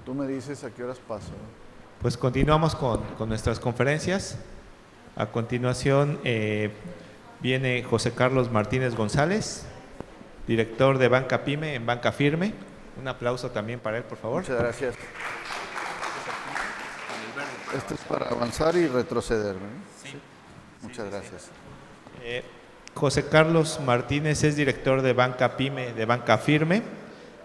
Tú me dices a qué horas paso. Pues continuamos con nuestras conferencias. A continuación viene José Carlos Martínez González, director de Banca Pyme en Banca Firme. Un aplauso también para él, por favor. Muchas gracias. Esto es para avanzar y retroceder, ¿no? Sí. Muchas gracias. José Carlos Martínez es director de Banca Pyme de Banca Firme.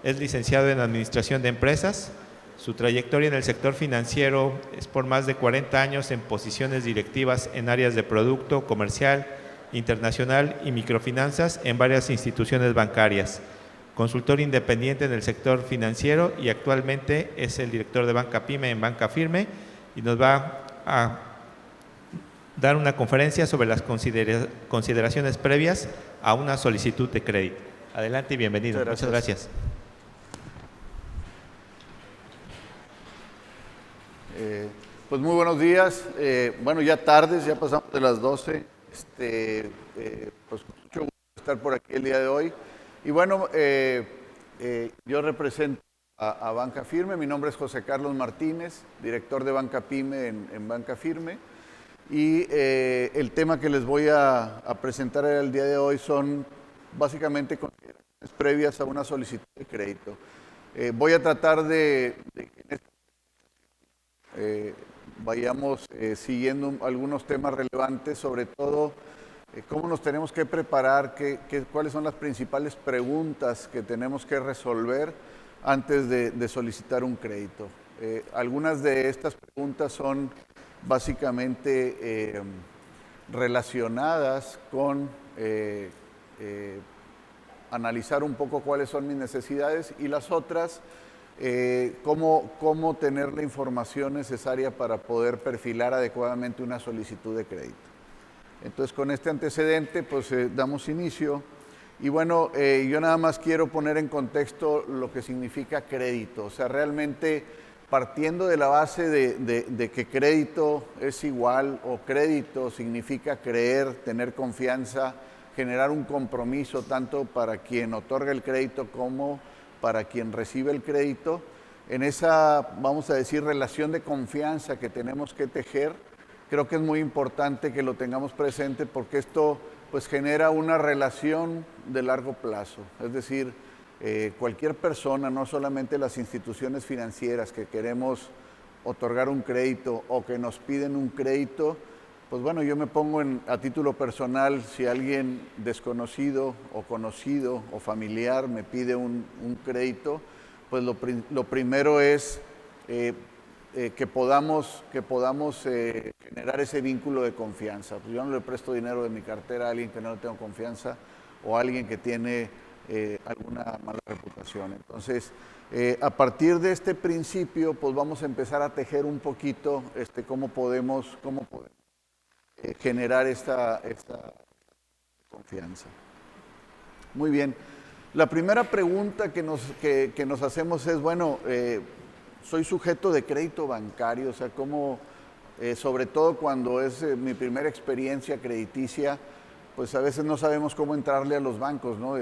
Es licenciado en Administración de Empresas. Su trayectoria en el sector financiero es por más de 40 años en posiciones directivas en áreas de producto, comercial, internacional y microfinanzas en varias instituciones bancarias. Consultor independiente en el sector financiero y actualmente es el director de Banca Pyme en Banca Firme y nos va a dar una conferencia sobre las consideraciones previas a una solicitud de crédito. Adelante y bienvenido. Muchas gracias. Pues muy buenos días. Bueno, ya tardes, ya pasamos de las 12. Pues mucho gusto estar por aquí el día de hoy. Y bueno, yo represento a Banca Firme. Mi nombre es José Carlos Martínez, director de Banca Pyme en Banca Firme. Y el tema que les voy a presentar el día de hoy son básicamente consideraciones previas a una solicitud de crédito. Voy a tratar de vayamos siguiendo algunos temas relevantes, sobre todo cómo nos tenemos que preparar, cuáles son las principales preguntas que tenemos que resolver antes de solicitar un crédito. Algunas de estas preguntas son básicamente relacionadas con analizar un poco cuáles son mis necesidades y las otras cómo tener la información necesaria para poder perfilar adecuadamente una solicitud de crédito. Entonces, con este antecedente, pues damos inicio. Y bueno, yo nada más quiero poner en contexto lo que significa crédito. O sea, realmente partiendo de la base de que crédito es igual o crédito significa creer, tener confianza, generar un compromiso tanto para quien otorga el crédito como para quien recibe el crédito, en esa, vamos a decir, relación de confianza que tenemos que tejer, creo que es muy importante que lo tengamos presente porque esto pues genera una relación de largo plazo. Es decir, cualquier persona, no solamente las instituciones financieras que queremos otorgar un crédito o que nos piden un crédito, pues bueno, yo me pongo a título personal, si alguien desconocido o conocido o familiar me pide un crédito, pues lo primero es que podamos generar ese vínculo de confianza. Pues yo no le presto dinero de mi cartera a alguien que no le tengo confianza o a alguien que tiene alguna mala reputación. Entonces, a partir de este principio, pues vamos a empezar a tejer un poquito cómo podemos generar esta confianza. Muy bien. La primera pregunta que nos hacemos es, bueno, soy sujeto de crédito bancario, o sea, ¿cómo, sobre todo cuando es mi primera experiencia crediticia, pues a veces no sabemos cómo entrarle a los bancos, ¿no?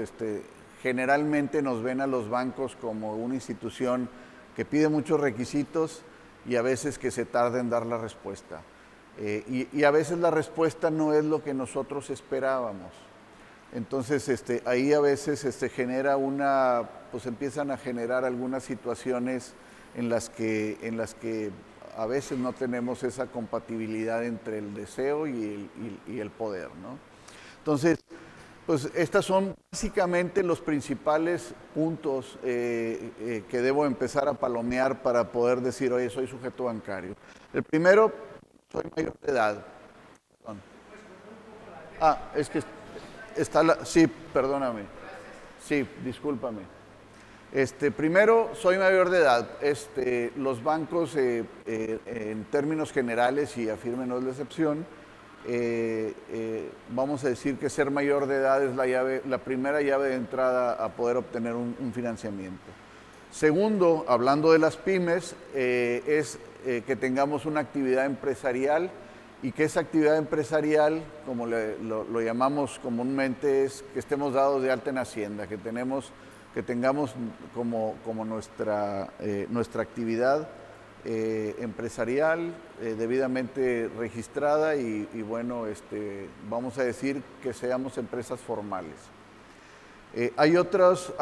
Generalmente nos ven a los bancos como una institución que pide muchos requisitos y a veces que se tarda en dar la respuesta. Y a veces la respuesta no es lo que nosotros esperábamos. Entonces, ahí a veces genera pues empiezan a generar algunas situaciones en las que a veces no tenemos esa compatibilidad entre el deseo y el poder, ¿no? Entonces, pues estas son básicamente los principales puntos que debo empezar a palomear para poder decir, oye, soy sujeto bancario. El primero, soy mayor de edad. Perdón. Es que está sí, perdóname. Sí, discúlpame. Primero, soy mayor de edad. Los bancos, en términos generales, y Afirme no es la excepción, vamos a decir que ser mayor de edad es la primera llave de entrada a poder obtener un financiamiento. Segundo, hablando de las pymes, es que tengamos una actividad empresarial y que esa actividad empresarial, como lo llamamos comúnmente, es que estemos dados de alta en Hacienda, que tenemos que tengamos como nuestra actividad empresarial debidamente registrada y bueno, vamos a decir que seamos empresas formales. Hay otros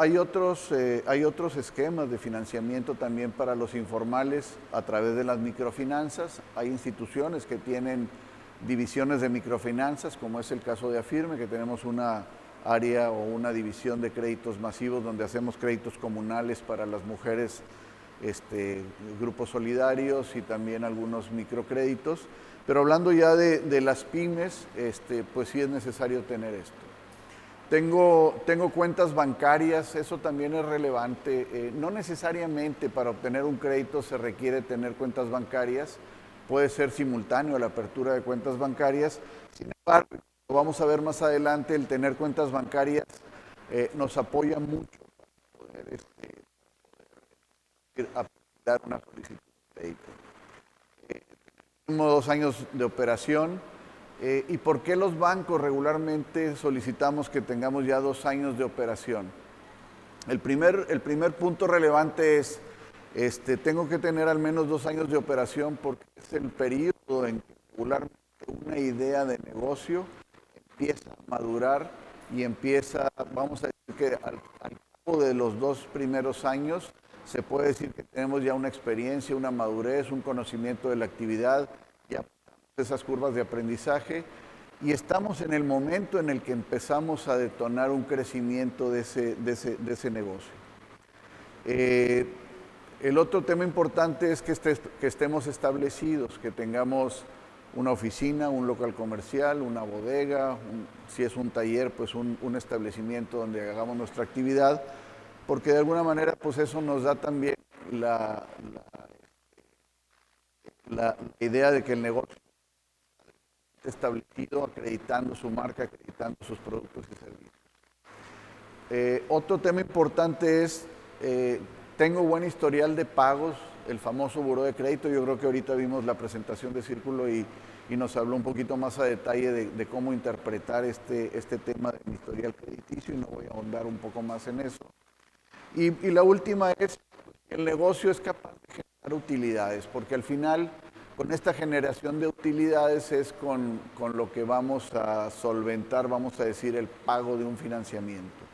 esquemas de financiamiento también para los informales a través de las microfinanzas. Hay instituciones que tienen divisiones de microfinanzas, como es el caso de Afirme, que tenemos una área o una división de créditos masivos donde hacemos créditos comunales para las mujeres, grupos solidarios y también algunos microcréditos. Pero hablando ya de las pymes, pues sí es necesario tener esto. Tengo cuentas bancarias, eso también es relevante. No necesariamente para obtener un crédito se requiere tener cuentas bancarias, puede ser simultáneo a la apertura de cuentas bancarias. Sin embargo, lo vamos a ver más adelante, el tener cuentas bancarias nos apoya mucho para poder aplicar una solicitud de crédito. Tenemos 2 años de operación. ¿Y por qué los bancos regularmente solicitamos que tengamos ya 2 años de operación? El primer punto relevante es, tengo que tener al menos 2 años de operación porque es el periodo en que regularmente una idea de negocio empieza a madurar y empieza, vamos a decir que al cabo de los 2 primeros años, se puede decir que tenemos ya una experiencia, una madurez, un conocimiento de la actividad, ya esas curvas de aprendizaje y estamos en el momento en el que empezamos a detonar un crecimiento de ese negocio. El otro tema importante es que estemos establecidos, que tengamos una oficina, un local comercial, una bodega, si es un taller, pues un establecimiento donde hagamos nuestra actividad, porque de alguna manera pues eso nos da también la idea de que el negocio establecido, acreditando su marca, acreditando sus productos y servicios. Otro tema importante es, tengo buen historial de pagos, el famoso buró de crédito. Yo creo que ahorita vimos la presentación de Círculo y nos habló un poquito más a detalle de cómo interpretar este tema de mi historial crediticio y no voy a ahondar un poco más en eso. Y la última es, el negocio es capaz de generar utilidades, porque al final con esta generación de utilidades es con lo que vamos a solventar, vamos a decir, el pago de un financiamiento.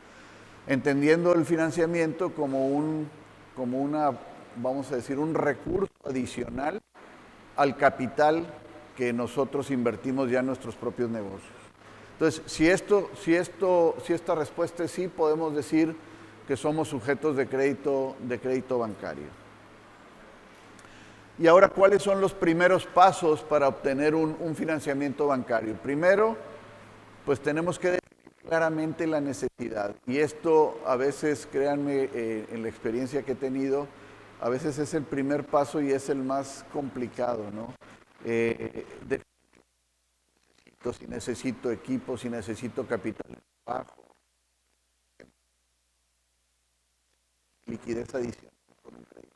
Entendiendo el financiamiento como vamos a decir, un recurso adicional al capital que nosotros invertimos ya en nuestros propios negocios. Entonces, si esta respuesta es sí, podemos decir que somos sujetos de crédito bancario. Y ahora, ¿cuáles son los primeros pasos para obtener un financiamiento bancario? Primero, pues tenemos que definir claramente la necesidad. Y esto a veces, créanme, en la experiencia que he tenido, a veces es el primer paso y es el más complicado, ¿no? Si necesito equipo, si necesito capital bajo, liquidez adicional con un crédito.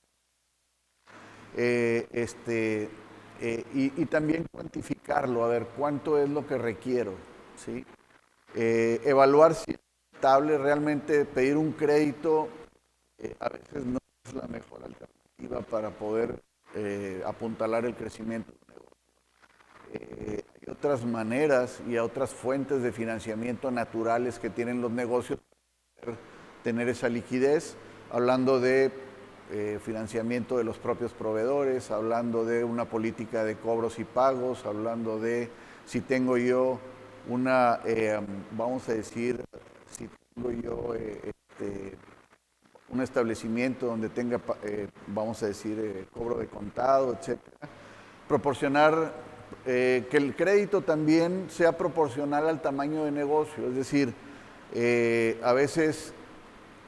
Y también cuantificarlo, a ver cuánto es lo que requiero, ¿sí? Evaluar si es rentable, realmente pedir un crédito a veces no es la mejor alternativa para poder apuntalar el crecimiento del negocio. Hay otras maneras y otras fuentes de financiamiento naturales que tienen los negocios para tener esa liquidez, hablando de financiamiento de los propios proveedores, hablando de una política de cobros y pagos, hablando de si tengo yo vamos a decir, si tengo yo un establecimiento donde tenga, vamos a decir, cobro de contado, etcétera. Proporcionar que el crédito también sea proporcional al tamaño de negocio, es decir, a veces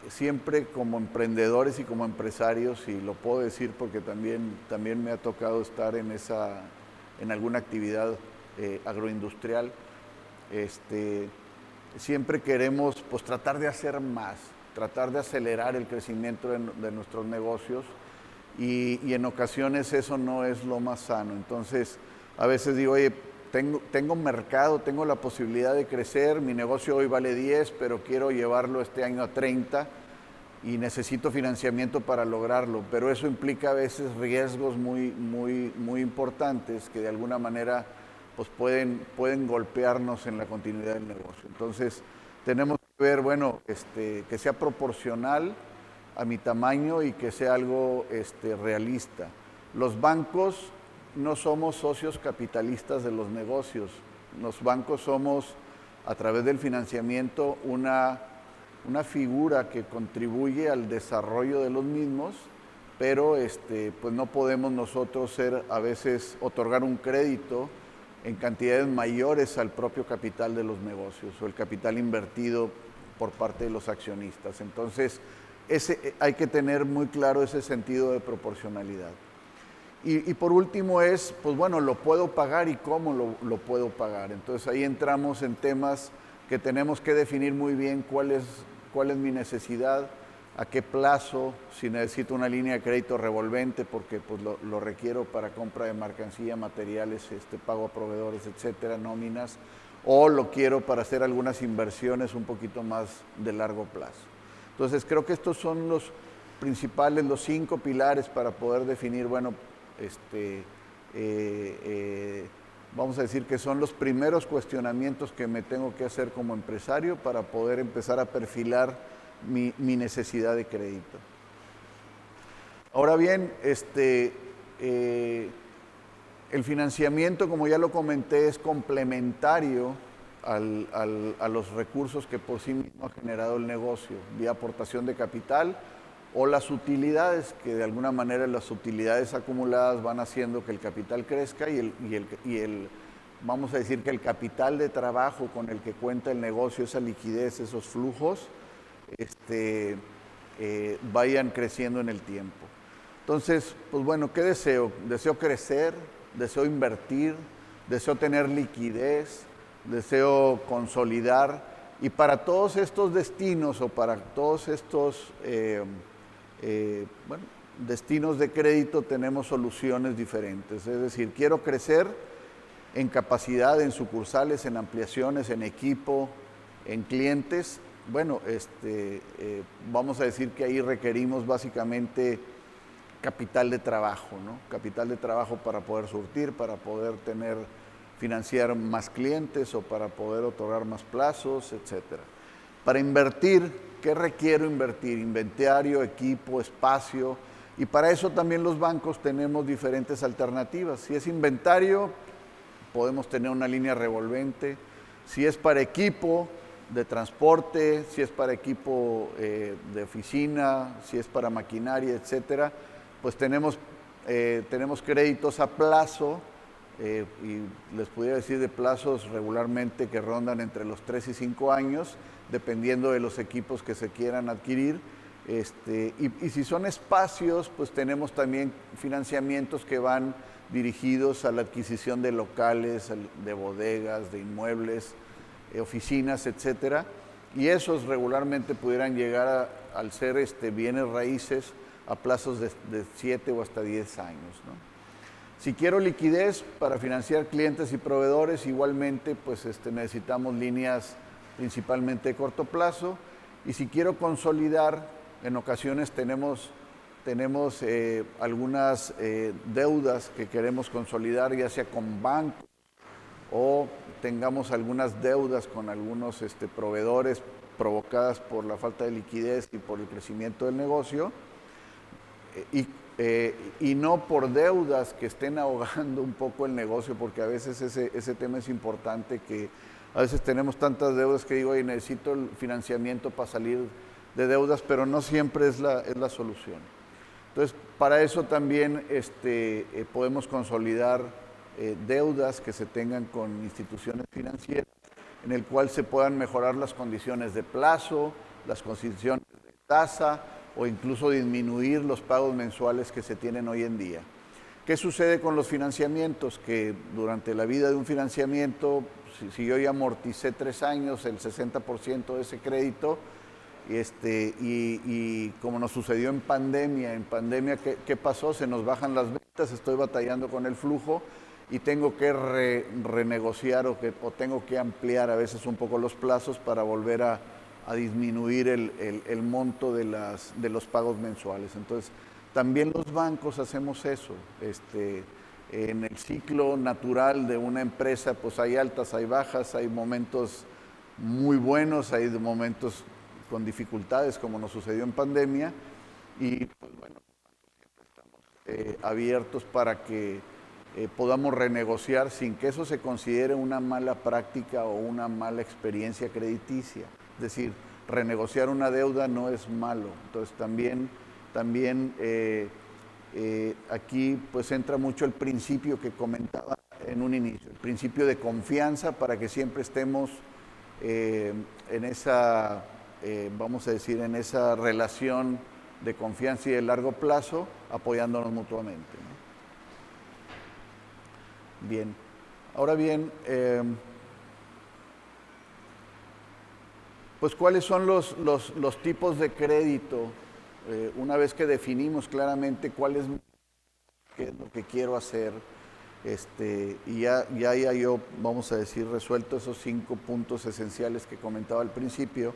siempre como emprendedores y como empresarios, y lo puedo decir porque también me ha tocado estar en alguna actividad agroindustrial, siempre queremos pues tratar de hacer más, tratar de acelerar el crecimiento de nuestros negocios y en ocasiones eso no es lo más sano. Entonces, a veces digo, oye, tengo mercado, tengo la posibilidad de crecer, mi negocio hoy vale 10, pero quiero llevarlo este año a 30. y necesito financiamiento para lograrlo, pero eso implica a veces riesgos muy importantes que de alguna manera pues pueden golpearnos en la continuidad del negocio. Entonces, tenemos que ver, bueno, que sea proporcional a mi tamaño y que sea algo realista. Los bancos no somos socios capitalistas de los negocios. Los bancos somos, a través del financiamiento, una figura que contribuye al desarrollo de los mismos, pero pues no podemos nosotros a veces otorgar un crédito en cantidades mayores al propio capital de los negocios o el capital invertido por parte de los accionistas. Entonces, hay que tener muy claro ese sentido de proporcionalidad. Y por último pues bueno, lo puedo pagar y cómo lo puedo pagar. Entonces ahí entramos en temas que tenemos que definir muy bien cuál es mi necesidad, a qué plazo, si necesito una línea de crédito revolvente porque pues lo requiero para compra de mercancía, materiales, pago a proveedores, etcétera, nóminas, o lo quiero para hacer algunas inversiones un poquito más de largo plazo. Entonces creo que estos son los principales, los 5 pilares para poder definir, bueno, vamos a decir que son los primeros cuestionamientos que me tengo que hacer como empresario para poder empezar a perfilar mi necesidad de crédito. Ahora bien, el financiamiento, como ya lo comenté, es complementario a los recursos que por sí mismo ha generado el negocio, vía aportación de capital o las utilidades, que de alguna manera las utilidades acumuladas van haciendo que el capital crezca y vamos a decir que el capital de trabajo con el que cuenta el negocio, esa liquidez, esos flujos, vayan creciendo en el tiempo. Entonces, pues bueno, ¿qué deseo? Deseo crecer, deseo invertir, deseo tener liquidez, deseo consolidar, y para todos estos destinos o para todos estos destinos de crédito tenemos soluciones diferentes. Es decir, quiero crecer en capacidad, en sucursales, en ampliaciones, en equipo, en clientes. Bueno, vamos a decir que ahí requerimos básicamente capital de trabajo, ¿no? Capital de trabajo para poder surtir, para poder financiar más clientes o para poder otorgar más plazos, etcétera. Para invertir, ¿qué requiero invertir? Inventario, equipo, espacio, y para eso también los bancos tenemos diferentes alternativas. Si es inventario, podemos tener una línea revolvente. Si es para equipo de transporte, si es para equipo de oficina, si es para maquinaria, etcétera, pues tenemos créditos a plazo, y les pudiera decir de plazos regularmente que rondan entre los 3 y 5 años, dependiendo de los equipos que se quieran adquirir. Y si son espacios, pues tenemos también financiamientos que van dirigidos a la adquisición de locales, de bodegas, de inmuebles, oficinas, etcétera. Y esos regularmente pudieran llegar al ser bienes raíces a plazos de 7 o hasta 10 años, ¿no? Si quiero liquidez para financiar clientes y proveedores, igualmente pues necesitamos líneas principalmente de corto plazo. Y si quiero consolidar, en ocasiones tenemos algunas deudas que queremos consolidar, ya sea con bancos o tengamos algunas deudas con algunos proveedores provocadas por la falta de liquidez y por el crecimiento del negocio, y no por deudas que estén ahogando un poco el negocio, porque a veces ese tema es importante, que a veces tenemos tantas deudas que digo, necesito el financiamiento para salir de deudas, pero no siempre es la solución. Entonces, para eso también podemos consolidar deudas que se tengan con instituciones financieras, en el cual se puedan mejorar las condiciones de plazo, las condiciones de tasa, o incluso disminuir los pagos mensuales que se tienen hoy en día. ¿Qué sucede con los financiamientos? Que durante la vida de un financiamiento, si yo ya amorticé 3 años, el 60% de ese crédito, y como nos sucedió en pandemia, ¿qué pasó? Se nos bajan las ventas, estoy batallando con el flujo y tengo que renegociar o tengo que ampliar a veces un poco los plazos para volver a a disminuir el monto de los pagos mensuales. Entonces, también los bancos hacemos eso. En el ciclo natural de una empresa, pues hay altas, hay bajas, hay momentos muy buenos, hay momentos con dificultades, como nos sucedió en pandemia, y pues bueno, abiertos para que podamos renegociar sin que eso se considere una mala práctica o una mala experiencia crediticia. Es decir, renegociar una deuda no es malo. Entonces también aquí pues entra mucho el principio que comentaba en un inicio, el principio de confianza para que siempre estemos en esa, vamos a decir, en esa relación de confianza y de largo plazo, apoyándonos mutuamente, ¿no? Bien, ahora bien, pues ¿cuáles son los tipos de crédito? Una vez que definimos claramente qué es lo que quiero hacer, y ya yo, vamos a decir, resuelto esos 5 puntos esenciales que comentaba al principio,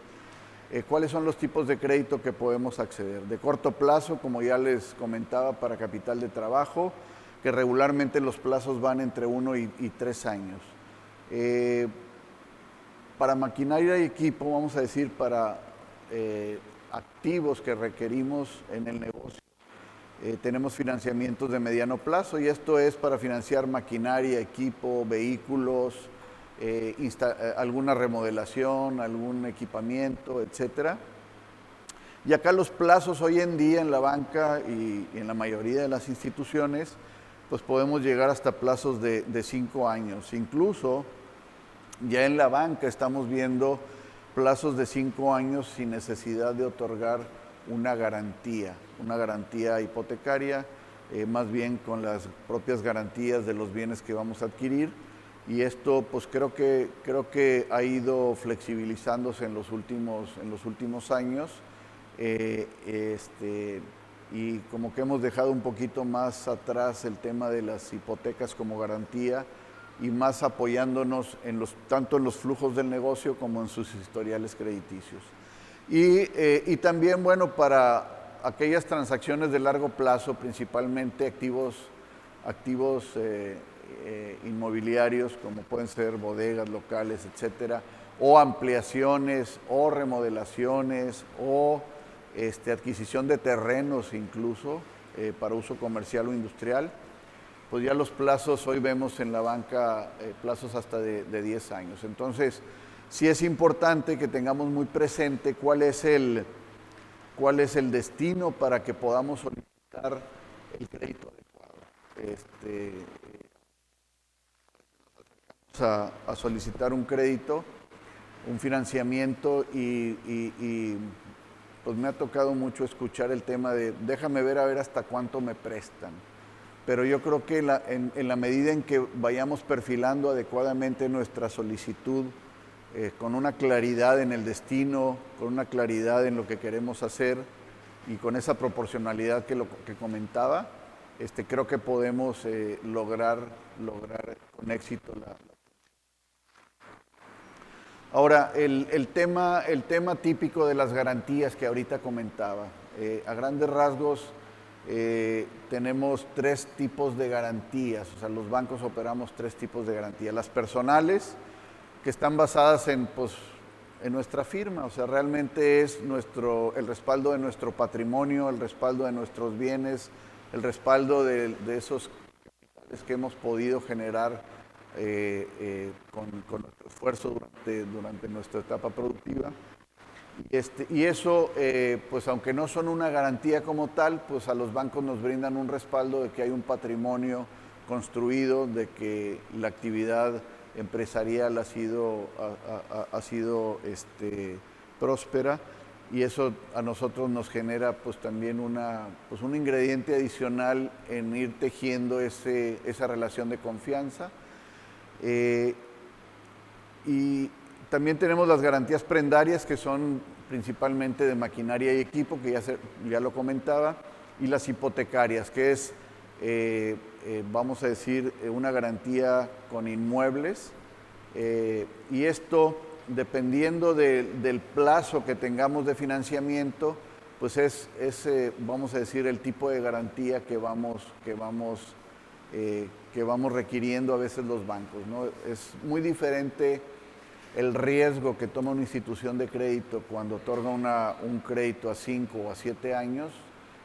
¿cuáles son los tipos de crédito que podemos acceder? De corto plazo, como ya les comentaba, para capital de trabajo, que regularmente los plazos van entre 1 y 3 años. Para maquinaria y equipo, vamos a decir, para activos que requerimos en el negocio, tenemos financiamientos de mediano plazo, y esto es para financiar maquinaria, equipo, vehículos, alguna remodelación, algún equipamiento, etcétera. Y acá los plazos hoy en día en la banca y en la mayoría de las instituciones, pues podemos llegar hasta plazos de 5 años. Incluso ya en la banca estamos viendo plazos de 5 años sin necesidad de otorgar una garantía hipotecaria, más bien con las propias garantías de los bienes que vamos a adquirir. Y esto pues creo que ha ido flexibilizándose en los últimos años, y como que hemos dejado un poquito más atrás el tema de las hipotecas como garantía y más apoyándonos tanto en los flujos del negocio como en sus historiales crediticios. Y también, bueno, para aquellas transacciones de largo plazo, principalmente activos inmobiliarios, como pueden ser bodegas, locales, etcétera, o ampliaciones, o remodelaciones, o adquisición de terrenos incluso, para uso comercial o industrial, pues ya los plazos hoy vemos en la banca plazos hasta de 10 años. Entonces, sí es importante que tengamos muy presente cuál es el destino para que podamos solicitar el crédito adecuado. A solicitar un crédito, un financiamiento, y pues me ha tocado mucho escuchar el tema de déjame ver a ver hasta cuánto me prestan. Pero yo creo que en la medida en que vayamos perfilando adecuadamente nuestra solicitud, con una claridad en el destino, con una claridad en lo que queremos hacer y con esa proporcionalidad que comentaba, creo que podemos lograr con éxito Ahora, el tema típico de las garantías que ahorita comentaba, a grandes rasgos tenemos 3 tipos de garantías, o sea, los bancos operamos 3 tipos de garantías. Las personales, que están basadas en nuestra firma, o sea, realmente es el respaldo de nuestro patrimonio, el respaldo de nuestros bienes, el respaldo de esos capitales que hemos podido generar con nuestro esfuerzo durante nuestra etapa productiva. Y eso, pues aunque no son una garantía como tal, pues a los bancos nos brindan un respaldo de que hay un patrimonio construido, de que la actividad empresarial ha sido próspera, y eso a nosotros nos genera pues también un ingrediente adicional en ir tejiendo esa relación de confianza. Y también tenemos las garantías prendarias, que son principalmente de maquinaria y equipo, que ya lo comentaba, y las hipotecarias, que es, vamos a decir, una garantía con inmuebles. Y esto dependiendo del plazo que tengamos de financiamiento, pues es vamos a decir, el tipo de garantía que vamos requiriendo a veces los bancos, ¿no? Es muy diferente el riesgo que toma una institución de crédito cuando otorga un crédito a 5 o a 7 años,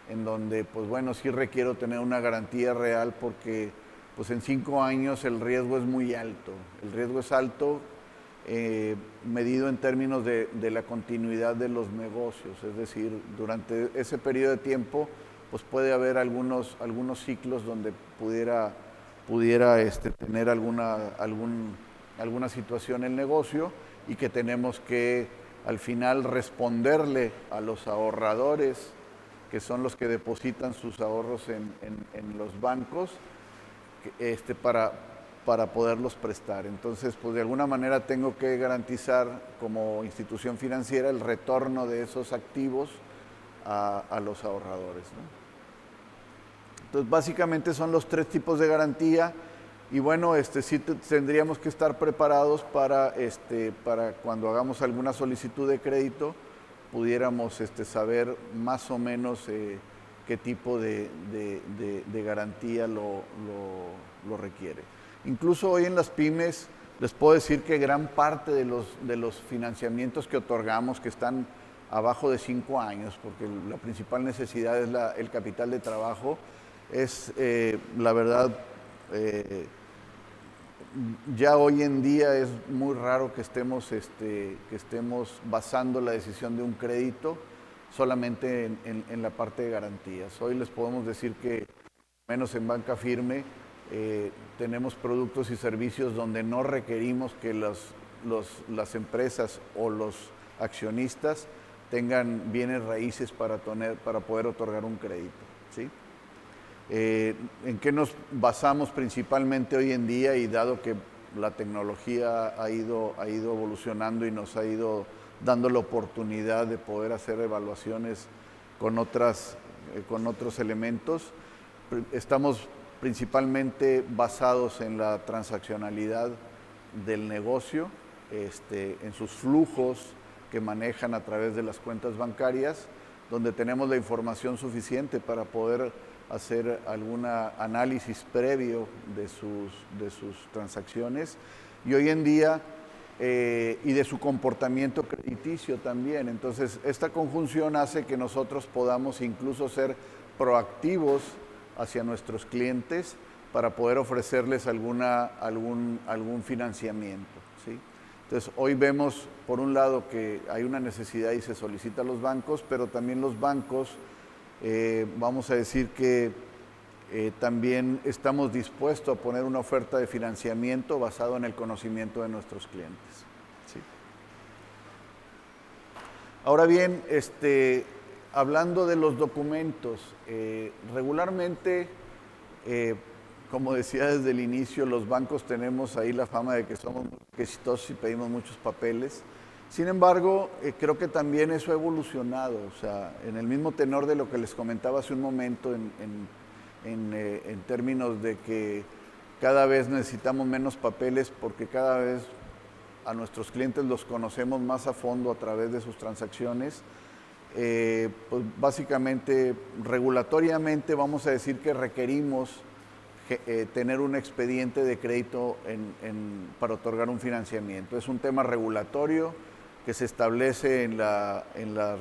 en donde, pues bueno, sí requiero tener una garantía real porque pues en 5 años el riesgo es muy alto. El riesgo es alto medido en términos de la continuidad de los negocios, es decir, durante ese periodo de tiempo pues puede haber algunos ciclos donde pudiera tener alguna situación el negocio y que tenemos que al final responderle a los ahorradores, que son los que depositan sus ahorros en los bancos, para poderlos prestar. Entonces, pues de alguna manera tengo que garantizar como institución financiera el retorno de esos activos a los ahorradores, ¿no? Entonces, básicamente son los 3 tipos de garantía y bueno, sí tendríamos que estar preparados para cuando hagamos alguna solicitud de crédito, pudiéramos saber más o menos qué tipo de garantía lo requiere. Incluso hoy en las pymes les puedo decir que gran parte de los financiamientos que otorgamos, que están abajo de 5 años, porque la principal necesidad es el capital de trabajo, es la verdad, ya hoy en día es muy raro que estemos basando la decisión de un crédito solamente en la parte de garantías. Hoy les podemos decir que, menos en Banca Firme, tenemos productos y servicios donde no requerimos que las empresas o los accionistas tengan bienes raíces para poder otorgar un crédito, ¿sí? ¿En qué nos basamos principalmente hoy en día? Y dado que la tecnología ha ido evolucionando y nos ha ido dando la oportunidad de poder hacer evaluaciones con otros elementos, estamos principalmente basados en la transaccionalidad del negocio, en sus flujos que manejan a través de las cuentas bancarias, donde tenemos la información suficiente para poder hacer algún análisis previo de sus transacciones y hoy en día y de su comportamiento crediticio también. Entonces, esta conjunción hace que nosotros podamos incluso ser proactivos hacia nuestros clientes para poder ofrecerles algún financiamiento, ¿sí? Entonces, hoy vemos, por un lado, que hay una necesidad y se solicita a los bancos, pero también los bancos, vamos a decir que también estamos dispuestos a poner una oferta de financiamiento basado en el conocimiento de nuestros clientes, ¿sí? Ahora bien, hablando de los documentos, regularmente, como decía desde el inicio, los bancos tenemos ahí la fama de que somos muy exitosos y pedimos muchos papeles. Sin embargo, creo que también eso ha evolucionado, o sea, en el mismo tenor de lo que les comentaba hace un momento en términos de que cada vez necesitamos menos papeles porque cada vez a nuestros clientes los conocemos más a fondo a través de sus transacciones. Pues básicamente, regulatoriamente vamos a decir que requerimos tener un expediente de crédito para otorgar un financiamiento. Es un tema regulatorio que se establece en la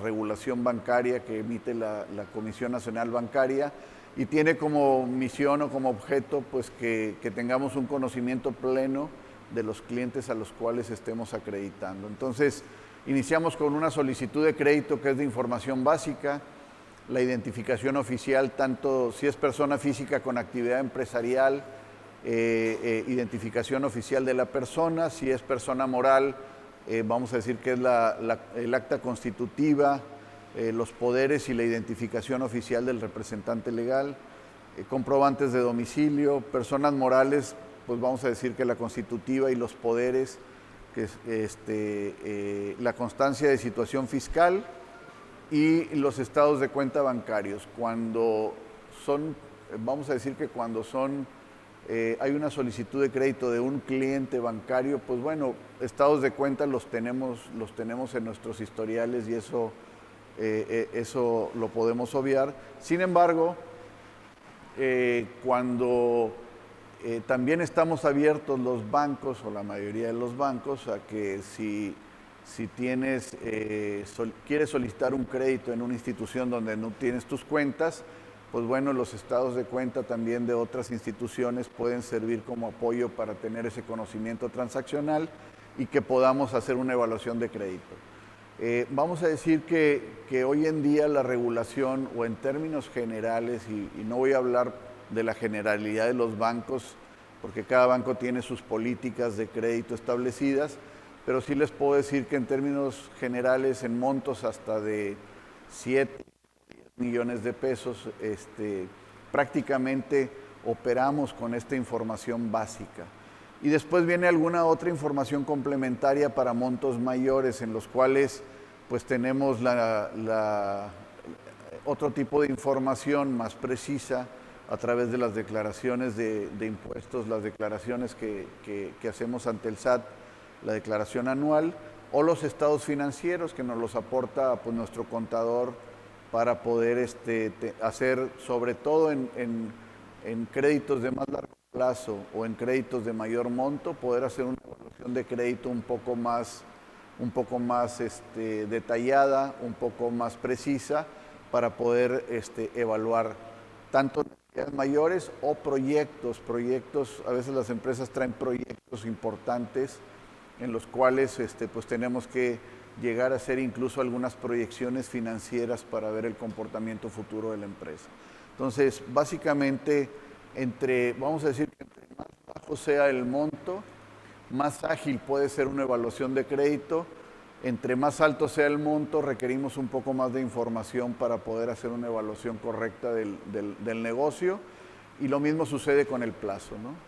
regulación bancaria que emite la Comisión Nacional Bancaria y tiene como misión o como objeto pues que tengamos un conocimiento pleno de los clientes a los cuales estemos acreditando. Entonces, iniciamos con una solicitud de crédito que es de información básica, la identificación oficial, tanto si es persona física con actividad empresarial, identificación oficial de la persona, si es persona moral, vamos a decir que es el acta constitutiva, los poderes y la identificación oficial del representante legal, comprobantes de domicilio, personas morales, pues vamos a decir que la constitutiva y los poderes, que la constancia de situación fiscal y los estados de cuenta bancarios. Cuando son, vamos a decir que cuando son hay una solicitud de crédito de un cliente bancario, pues bueno, estados de cuenta los tenemos en nuestros historiales y eso lo podemos obviar. Sin embargo, cuando también estamos abiertos los bancos, o la mayoría de los bancos, a que si quieres solicitar un crédito en una institución donde no tienes tus cuentas, pues bueno, los estados de cuenta también de otras instituciones pueden servir como apoyo para tener ese conocimiento transaccional y que podamos hacer una evaluación de crédito. Vamos a decir que hoy en día la regulación, o en términos generales, y no voy a hablar de la generalidad de los bancos, porque cada banco tiene sus políticas de crédito establecidas, pero sí les puedo decir que en términos generales, en montos hasta de 7 millones de pesos, prácticamente operamos con esta información básica. Y después viene alguna otra información complementaria para montos mayores, en los cuales pues tenemos otro tipo de información más precisa a través de las declaraciones de impuestos, las declaraciones que hacemos ante el SAT, la declaración anual, o los estados financieros que nos los aporta pues nuestro contador para poder hacer, sobre todo en créditos de más largo plazo o en créditos de mayor monto, poder hacer una evaluación de crédito un poco más detallada, un poco más precisa, para poder evaluar tanto necesidades mayores o proyectos. A veces las empresas traen proyectos importantes en los cuales pues tenemos que llegar a hacer incluso algunas proyecciones financieras para ver el comportamiento futuro de la empresa. Entonces, básicamente, vamos a decir que entre más bajo sea el monto, más ágil puede ser una evaluación de crédito. Entre más alto sea el monto, requerimos un poco más de información para poder hacer una evaluación correcta del negocio, y lo mismo sucede con el plazo, ¿no?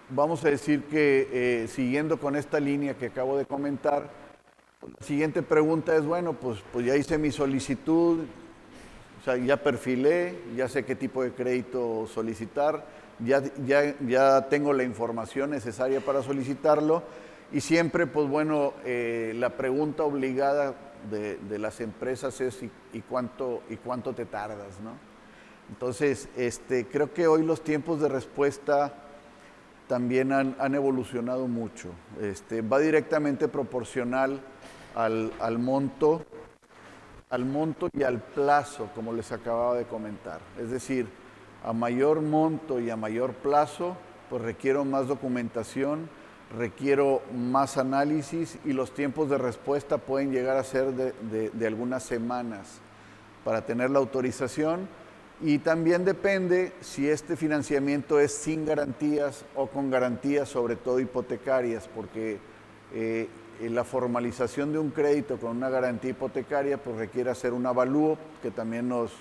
Vamos a decir que siguiendo con esta línea que acabo de comentar, la siguiente pregunta es, bueno, pues ya hice mi solicitud, o sea, ya perfilé, ya sé qué tipo de crédito solicitar, ya tengo la información necesaria para solicitarlo, y siempre, pues bueno, la pregunta obligada de las empresas es ¿y cuánto te tardas, no? Entonces, creo que hoy los tiempos de respuesta también han evolucionado mucho. Va directamente proporcional al monto y al plazo, como les acababa de comentar. Es decir, a mayor monto y a mayor plazo, pues requiero más documentación, requiero más análisis, y los tiempos de respuesta pueden llegar a ser de algunas semanas para tener la autorización. Y también depende si este financiamiento es sin garantías o con garantías, sobre todo hipotecarias, porque la formalización de un crédito con una garantía hipotecaria pues requiere hacer un avalúo que también nos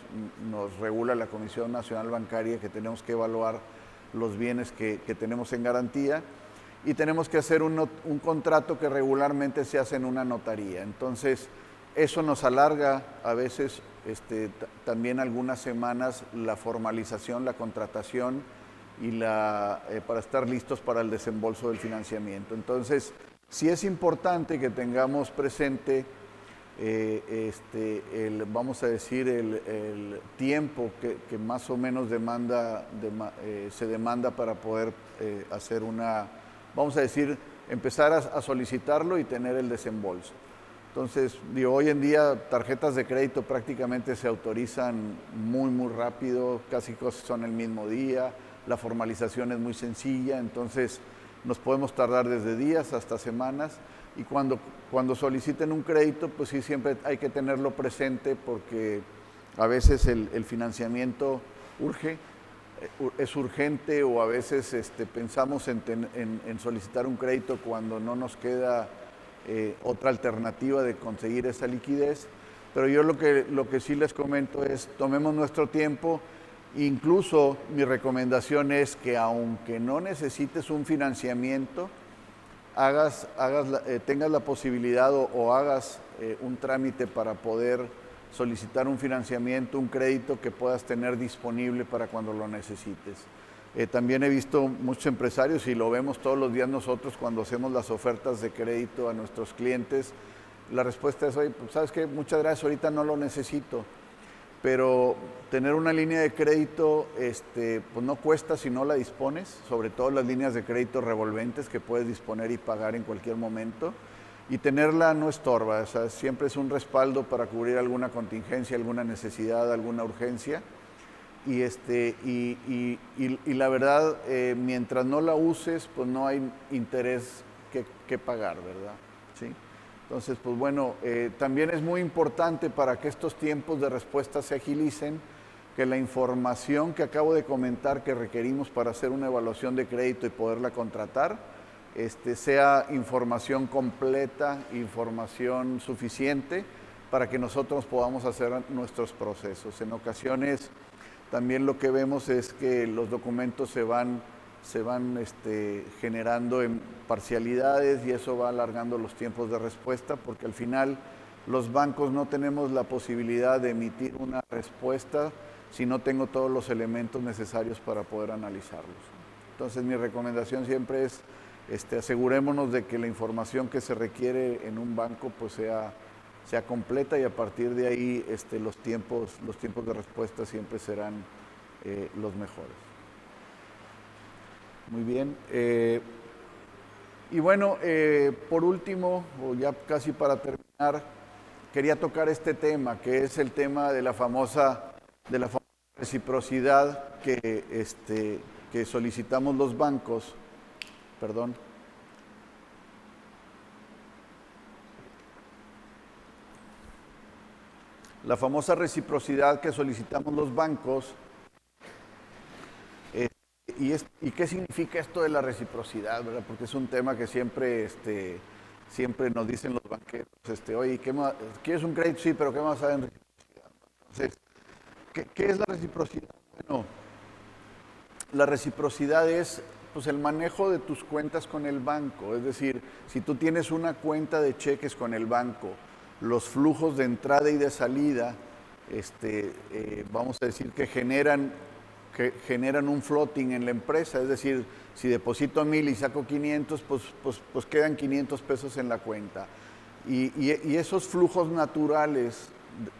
regula la Comisión Nacional Bancaria, que tenemos que evaluar los bienes que tenemos en garantía, y tenemos que hacer un contrato que regularmente se hace en una notaría. Entonces, eso nos alarga a veces también algunas semanas la formalización, la contratación y para estar listos para el desembolso del financiamiento. Entonces, sí es importante que tengamos presente vamos a decir, el tiempo que más o menos se demanda para poder hacer vamos a decir, empezar a solicitarlo y tener el desembolso. Entonces, hoy en día tarjetas de crédito prácticamente se autorizan muy rápido, casi son el mismo día, la formalización es muy sencilla, entonces nos podemos tardar desde días hasta semanas, y cuando soliciten un crédito, pues sí, siempre hay que tenerlo presente, porque a veces el financiamiento es urgente, o a veces pensamos en solicitar un crédito cuando no nos queda otra alternativa de conseguir esa liquidez. Pero yo lo que sí les comento es, tomemos nuestro tiempo. Incluso mi recomendación es que, aunque no necesites un financiamiento, tengas la posibilidad o hagas un trámite para poder solicitar un financiamiento, un crédito que puedas tener disponible para cuando lo necesites. También he visto muchos empresarios, y lo vemos todos los días nosotros cuando hacemos las ofertas de crédito a nuestros clientes, la respuesta es: oye, pues, ¿sabes qué? Muchas gracias, ahorita no lo necesito. Pero tener una línea de crédito pues no cuesta si no la dispones, sobre todo las líneas de crédito revolventes que puedes disponer y pagar en cualquier momento. Y tenerla no estorba, o sea, siempre es un respaldo para cubrir alguna contingencia, alguna necesidad, alguna urgencia. Y la verdad, mientras no la uses, pues no hay interés que pagar, ¿verdad? ¿Sí? Entonces, pues bueno, también es muy importante para que estos tiempos de respuesta se agilicen, que la información que acabo de comentar que requerimos para hacer una evaluación de crédito y poderla contratar, sea información completa, información suficiente para que nosotros podamos hacer nuestros procesos. En ocasiones también lo que vemos es que los documentos se van generando en parcialidades, y eso va alargando los tiempos de respuesta, porque al final los bancos no tenemos la posibilidad de emitir una respuesta si no tengo todos los elementos necesarios para poder analizarlos. Entonces mi recomendación siempre es asegurémonos de que la información que se requiere en un banco pues sea completa, y a partir de ahí los tiempos de respuesta siempre serán los mejores. Muy bien. Y bueno, por último, o ya casi para terminar, quería tocar este tema, que es el tema de la famosa reciprocidad que solicitamos los bancos. Perdón. La famosa reciprocidad que solicitamos los bancos. ¿Y qué significa esto de la reciprocidad, verdad? Porque es un tema que siempre nos dicen los banqueros, oye, ¿quieres un crédito? Sí, pero ¿qué más saben reciprocidad? Entonces, ¿qué es la reciprocidad? Bueno, la reciprocidad es pues el manejo de tus cuentas con el banco. Es decir, si tú tienes una cuenta de cheques con el banco, los flujos de entrada y de salida, vamos a decir que generan un floating en la empresa. Es decir, si deposito 1,000 y saco 500, pues quedan 500 pesos en la cuenta. Y esos flujos naturales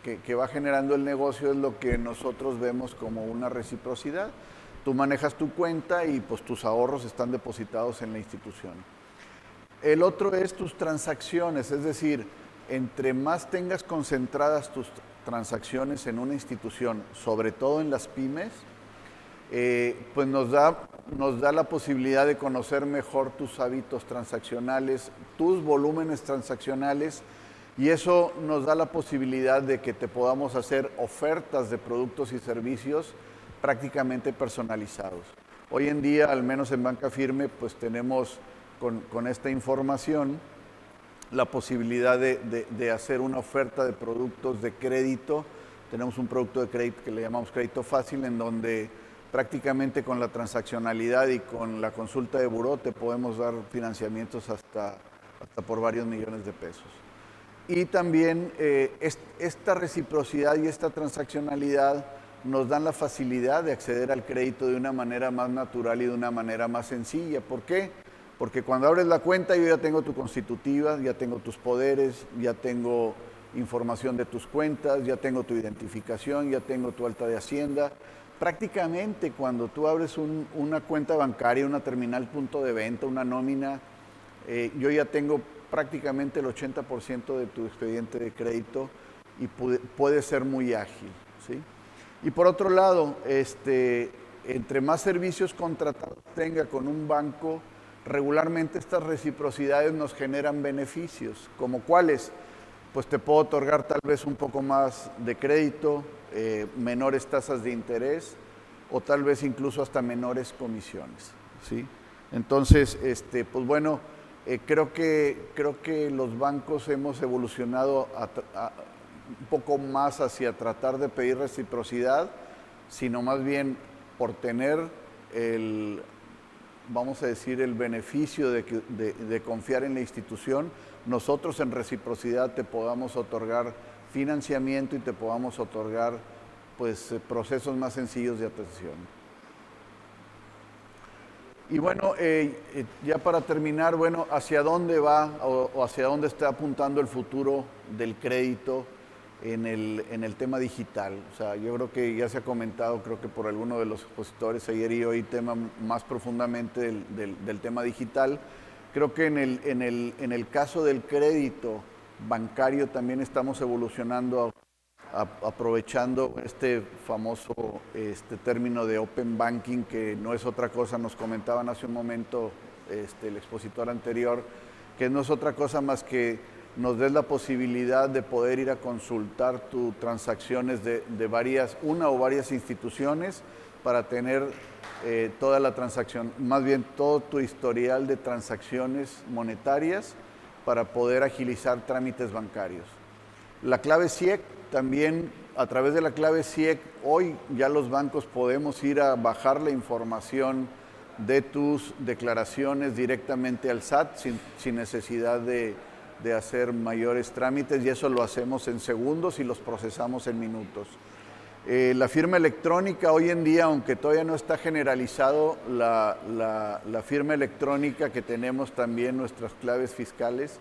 que va generando el negocio es lo que nosotros vemos como una reciprocidad. Tú manejas tu cuenta y pues tus ahorros están depositados en la institución. El otro es tus transacciones, es decir, entre más tengas concentradas tus transacciones en una institución, sobre todo en las pymes, pues nos da la posibilidad de conocer mejor tus hábitos transaccionales, tus volúmenes transaccionales, y eso nos da la posibilidad de que te podamos hacer ofertas de productos y servicios prácticamente personalizados. Hoy en día, al menos en Banca Firme, pues tenemos con esta información la posibilidad de hacer una oferta de productos de crédito. Tenemos un producto de crédito que le llamamos Crédito Fácil, en donde prácticamente con la transaccionalidad y con la consulta de buró te podemos dar financiamientos hasta por varios millones de pesos. Y también esta reciprocidad y esta transaccionalidad nos dan la facilidad de acceder al crédito de una manera más natural y de una manera más sencilla. ¿Por qué? Porque cuando abres la cuenta yo ya tengo tu constitutiva, ya tengo tus poderes, ya tengo información de tus cuentas, ya tengo tu identificación, ya tengo tu alta de Hacienda. Prácticamente cuando tú abres una cuenta bancaria, una terminal punto de venta, una nómina, yo ya tengo prácticamente el 80% de tu expediente de crédito y puede ser muy ágil, ¿sí? Y por otro lado, entre más servicios contratados tenga con un banco, regularmente estas reciprocidades nos generan beneficios. ¿Como cuáles? Pues te puedo otorgar tal vez un poco más de crédito, menores tasas de interés, o tal vez incluso hasta menores comisiones, ¿sí? Entonces, pues bueno, creo que los bancos hemos evolucionado un poco más hacia tratar de pedir reciprocidad, sino más bien por tener vamos a decir, el beneficio de confiar en la institución, nosotros en reciprocidad te podamos otorgar financiamiento y te podamos otorgar pues procesos más sencillos de atención. Y bueno, ya para terminar, bueno, ¿hacia dónde va o hacia dónde está apuntando el futuro del crédito en el tema digital? O sea, yo creo que ya se ha comentado, creo que por alguno de los expositores ayer y hoy, tema más profundamente del tema digital. Creo que en el caso del crédito bancario también estamos evolucionando aprovechando este famoso término de open banking, que no es otra cosa, nos comentaban hace un momento el expositor anterior, que no es otra cosa más que nos des la posibilidad de poder ir a consultar tus transacciones de una o varias instituciones para tener toda la transacción, más bien todo tu historial de transacciones monetarias para poder agilizar trámites bancarios. La clave CIEC también, a través de la clave CIEC, hoy ya los bancos podemos ir a bajar la información de tus declaraciones directamente al SAT sin necesidad de hacer mayores trámites, y eso lo hacemos en segundos y los procesamos en minutos. La firma electrónica hoy en día, aunque todavía no está generalizado, la firma electrónica que tenemos también, nuestras claves fiscales,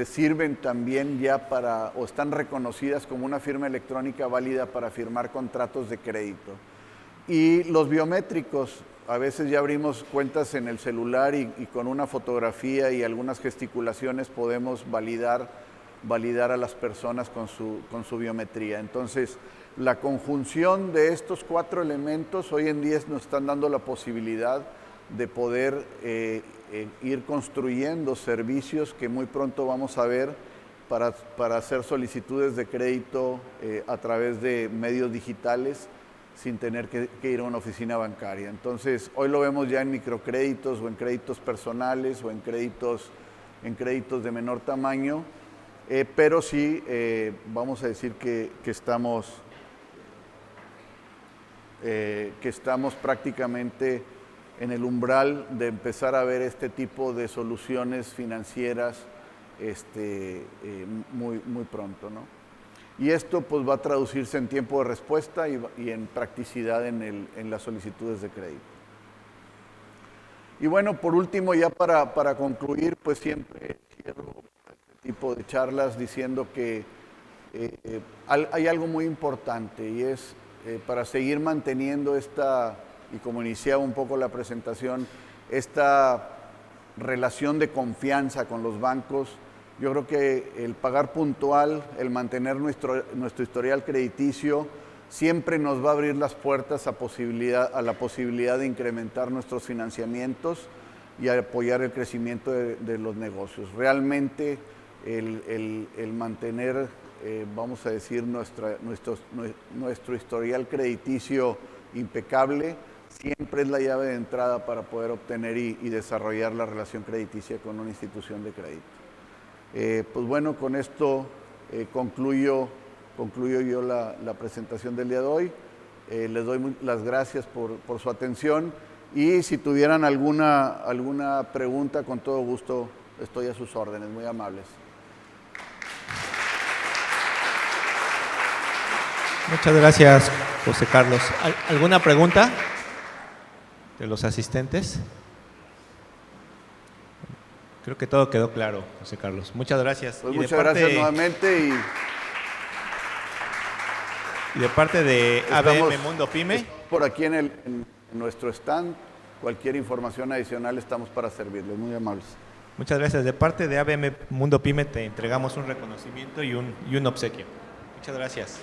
sirven también ya o están reconocidas como una firma electrónica válida para firmar contratos de crédito. Y los biométricos, a veces ya abrimos cuentas en el celular y con una fotografía y algunas gesticulaciones podemos validar a las personas con su biometría. Entonces, la conjunción de estos 4 elementos hoy en día nos están dando la posibilidad de poder ir construyendo servicios que muy pronto vamos a ver para hacer solicitudes de crédito a través de medios digitales sin tener que ir a una oficina bancaria. Entonces, hoy lo vemos ya en microcréditos o en créditos personales o en créditos de menor tamaño, pero sí vamos a decir que estamos prácticamente en el umbral de empezar a ver este tipo de soluciones financieras muy pronto, ¿no? Y esto pues va a traducirse en tiempo de respuesta y en practicidad en las solicitudes de crédito. Y bueno, por último, ya para concluir, pues siempre cierro este tipo de charlas diciendo que hay algo muy importante, y es para seguir manteniendo y como iniciaba un poco la presentación, esta relación de confianza con los bancos. Yo creo que el pagar puntual, el mantener nuestro historial crediticio, siempre nos va a abrir las puertas a la posibilidad de incrementar nuestros financiamientos y a apoyar el crecimiento de los negocios. Realmente el mantener, vamos a decir, nuestro historial crediticio impecable siempre es la llave de entrada para poder obtener y desarrollar la relación crediticia con una institución de crédito. Pues bueno, con esto concluyo yo la presentación del día de hoy. Les doy las gracias por su atención, y si tuvieran alguna pregunta, con todo gusto estoy a sus órdenes. Muy amables. Muchas gracias, José Carlos. ¿Alguna pregunta de los asistentes? Creo que todo quedó claro, José Carlos. Muchas gracias. Pues muchas gracias nuevamente. Y de parte de ABM Mundo Pyme. Por aquí en nuestro stand, cualquier información adicional estamos para servirles. Muy amables. Muchas gracias. De parte de ABM Mundo Pyme te entregamos un reconocimiento y un obsequio. Muchas gracias.